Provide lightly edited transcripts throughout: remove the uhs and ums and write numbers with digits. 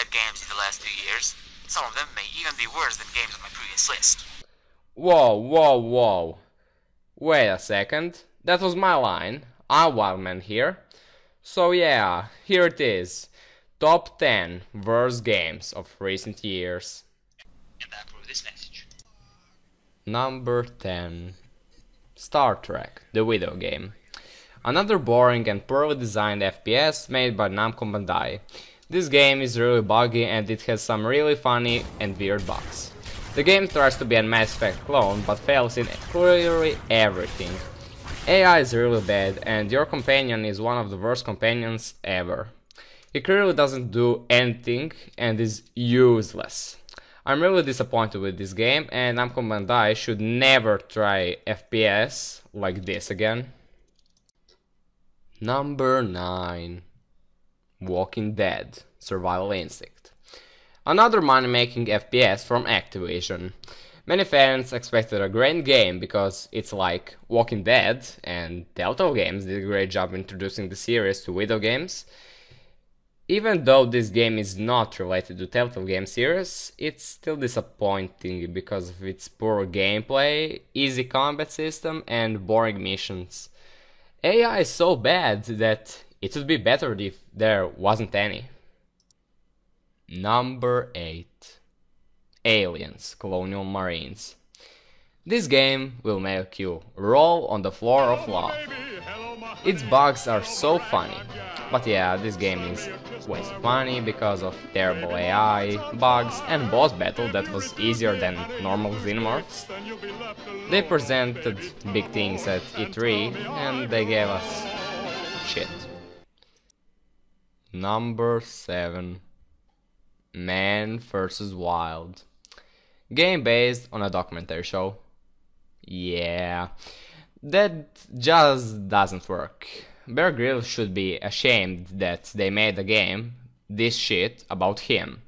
bad games in the last 2 years. Some of them may even be worse than games on my previous list. Whoa, whoa, whoa. Wait a second. That was my line. I'm Wildman here. So yeah, here it is. Top 10 worst games of recent years. And I approve this message. Number 10. Star Trek, the video game. Another boring and poorly designed FPS made by Namco Bandai. This game is really buggy and it has some really funny and weird bugs. The game tries to be a Mass Effect clone but fails in clearly everything. AI is really bad and your companion is one of the worst companions ever. He clearly doesn't do anything and is useless. I'm really disappointed with this game and Namco Bandai should never try FPS like this again. Number 9. Walking Dead Survival Instinct. Another money-making FPS from Activision. Many fans expected a great game because it's like Walking Dead, and Telltale Games did a great job introducing the series to video games. Even though this game is not related to Telltale Game series, it's still disappointing because of its poor gameplay, easy combat system, and boring missions. AI is so bad that it would be better if there wasn't any. Number 8. Aliens, Colonial Marines. This game will make you roll on the floor of love. Its bugs are so funny. But yeah, this game is way too funny because of terrible AI, bugs, and boss battle that was easier than normal Xenomorphs. They presented big things at E3 and they gave us shit. Number 7. Man vs. Wild. Game based on a documentary show. Yeah, that just doesn't work. Bear Grylls should be ashamed that they made a game this shit about him.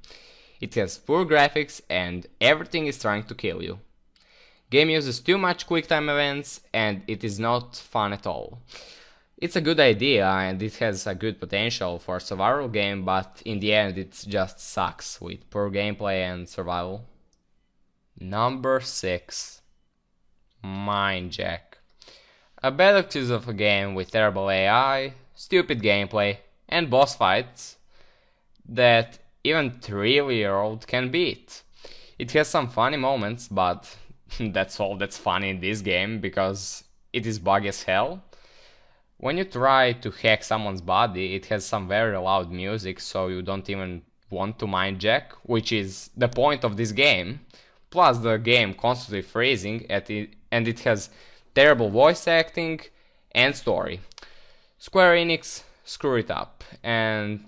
It has poor graphics and everything is trying to kill you. Game uses too much QuickTime events and it is not fun at all. It's a good idea and it has a good potential for a survival game, but in the end it just sucks with poor gameplay and survival. Number 6. Mindjack. A bad excuse of a game with terrible AI, stupid gameplay, and boss fights that even 3-year-old can beat. It has some funny moments, but that's all that's funny in this game because it is buggy as hell. When you try to hack someone's body, it has some very loud music, so you don't even want to mindjack, which is the point of this game. Plus the game constantly freezing and it has terrible voice acting and story. Square Enix screw it up, and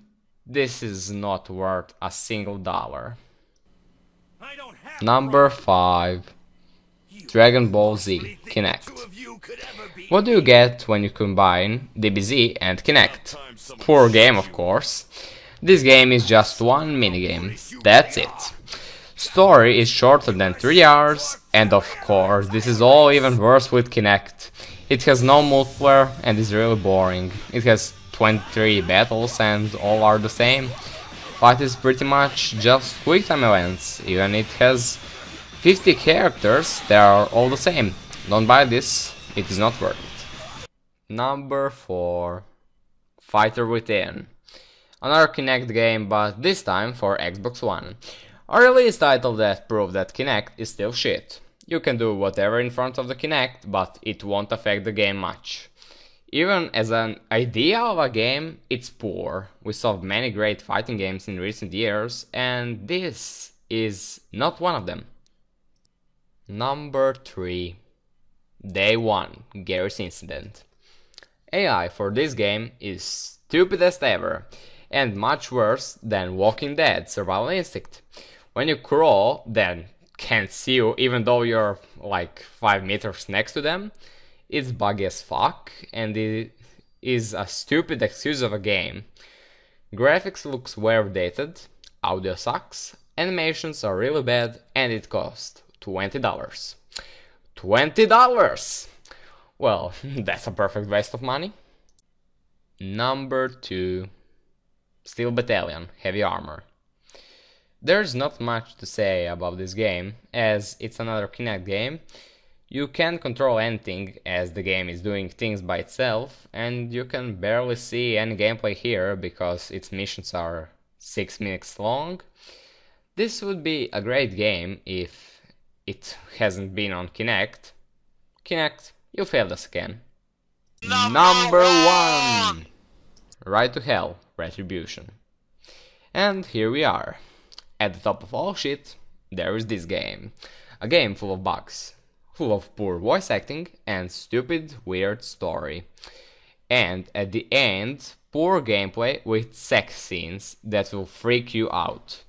this is not worth a single dollar. Number 5. Dragon Ball Z Kinect. What do you get when you combine DBZ and Kinect? Poor game, of course. This game is just one minigame. That's it. Story is shorter than 3 hours, and of course, this is all even worse with Kinect. It has no multiplayer and is really boring. It has 23 battles and all are the same. Fight is pretty much just QuickTime events, even it has 50 characters, they are all the same. Don't buy this, it is not worth it. Number 4. Fighter Within. Another Kinect game, but this time for Xbox One. A release title that proved that Kinect is still shit. You can do whatever in front of the Kinect, but it won't affect the game much. Even as an idea of a game, it's poor. We saw many great fighting games in recent years, and this is not one of them. Number 3. Day 1, Garry's Incident. AI for this game is stupidest ever, and much worse than Walking Dead Survival Instinct. When you crawl, then can't see you even though you're like 5 meters next to them. It's buggy as fuck, and it is a stupid excuse of a game. Graphics looks way outdated, audio sucks, animations are really bad, and it costs $20. $20! Well, that's a perfect waste of money. Number 2. Steel Battalion, Heavy Armor. There's not much to say about this game, as it's another Kinect game. You can't control anything as the game is doing things by itself, and you can barely see any gameplay here because its missions are 6 minutes long. This would be a great game if it hasn't been on Kinect. Kinect, you failed us again. Number 1! Right to Hell, Retribution. And here we are. At the top of all shit, there is this game. A game full of bugs, full of poor voice acting and stupid, weird story. And at the end, poor gameplay with sex scenes that will freak you out.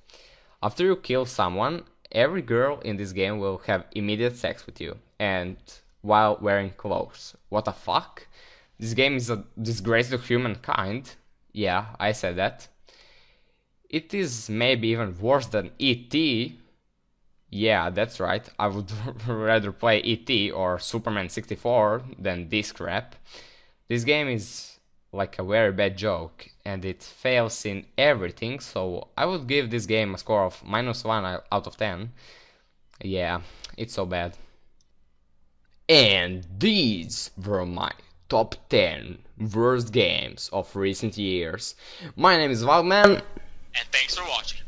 After you kill someone, every girl in this game will have immediate sex with you, and while wearing clothes. What the fuck? This game is a disgrace to humankind. Yeah, I said that. It is maybe even worse than E.T. Yeah, that's right. I would rather play E.T. or Superman 64 than this crap. This game is like a very bad joke, and it fails in everything, so I would give this game a score of -1 out of 10. Yeah, it's so bad. And these were my top 10 worst games of recent years. My name is Wildman. And thanks for watching.